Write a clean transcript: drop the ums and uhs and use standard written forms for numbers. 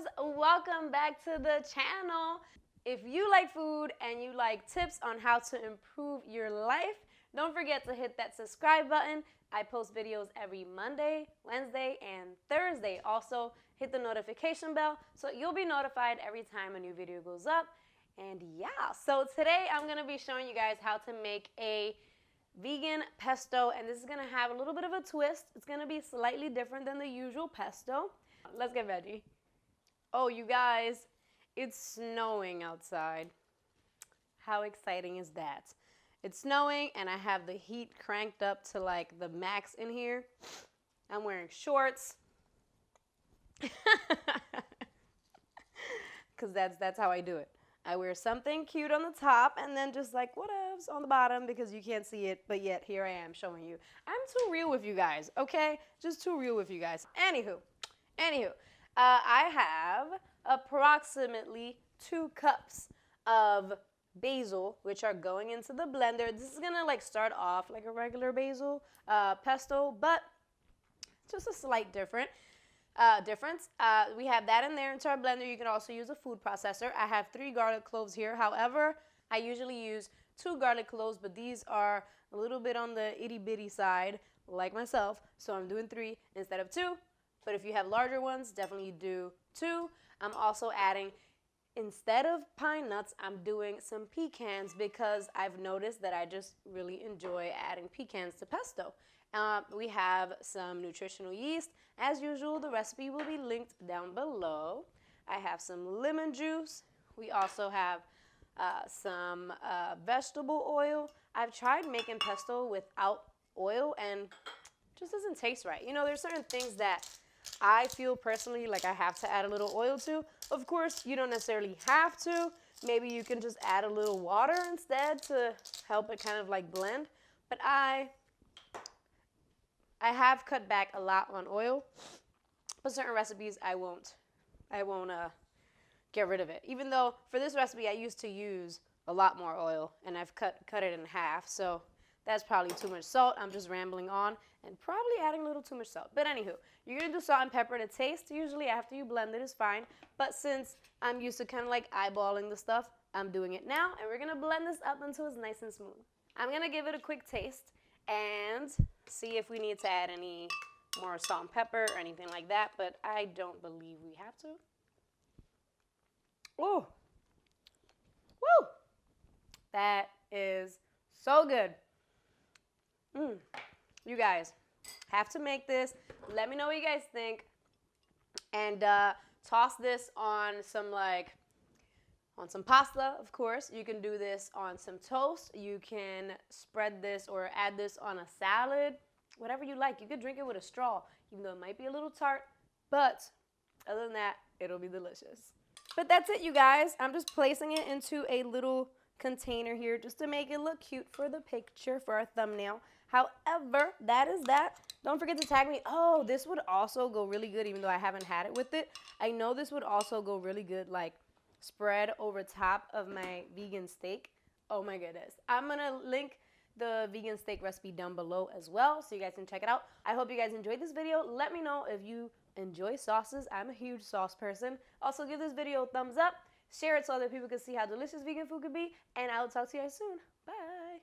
loves, welcome back to the channel. If you like food and you like tips on how to improve your life, don't forget to hit that subscribe button. I post videos every Monday, Wednesday, and Thursday. Also, hit the notification bell so you'll be notified every time a new video goes up. And yeah, so today I'm going to be showing you guys how to make a vegan pesto, and this is going to have a little bit of a twist. It's going to be slightly different than the usual pesto. Let's get veggie. Oh, you guys, it's snowing outside. How exciting is that? It's snowing and I have the heat cranked up to like the max in here. I'm wearing shorts. Because that's how I do it. I wear something cute on the top and then just like whatevs on the bottom because you can't see it, but yet here I am showing you. I'm too real with you guys, okay? Just too real with you guys. Anywho, I have approximately 2 cups of basil, which are going into the blender. This is gonna like start off like a regular basil pesto, but just a slight difference. We have that in there into our blender. You can also use a food processor. I have 3 garlic cloves here. However, I usually use 2 garlic cloves, but these are a little bit on the itty bitty side, like myself. So I'm doing 3 instead of 2. But if you have larger ones, definitely do 2. I'm also adding, instead of pine nuts, I'm doing some pecans because I've noticed that I just really enjoy adding pecans to pesto. We have some nutritional yeast. As usual, the recipe will be linked down below. I have some lemon juice. We also have some vegetable oil. I've tried making pesto without oil and it just doesn't taste right. You know, there's certain things that I feel personally like I have to add a little oil to. Of course, you don't necessarily have to. Maybe you can just add a little water instead to help it kind of like blend. But I have cut back a lot on oil, but certain recipes I won't get rid of it. Even though for this recipe I used to use a lot more oil and I've cut it in half, so that's probably too much salt. I'm just rambling on and probably adding a little too much salt. But anywho, you're gonna do salt and pepper to taste. Usually after you blend it is fine, but since I'm used to kind of like eyeballing the stuff, I'm doing it now, and we're gonna blend this up until it's nice and smooth. I'm gonna give it a quick taste and see if we need to add any more salt and pepper or anything like that, but I don't believe we have to. Oh, woo! That is so good. You guys have to make this. Let me know what you guys think, and toss this on some some pasta, of course. You can do this on some toast. You can spread this or add this on a salad, whatever you like. You could drink it with a straw, even though it might be a little tart, but other than that, it'll be delicious. But that's it, you guys. I'm just placing it into a little container here just to make it look cute for the picture, for our thumbnail. However, that is that. Don't forget to tag me. Oh, this would also go really good, even though I haven't had it with it. I know this would also go really good, like spread over top of my vegan steak. Oh my goodness. I'm gonna link the vegan steak recipe down below as well, so you guys can check it out. I hope you guys enjoyed this video. Let me know if you enjoy sauces. I'm a huge sauce person. Also, give this video a thumbs up. Share it so other people can see how delicious vegan food can be. And I'll talk to you guys soon. Bye.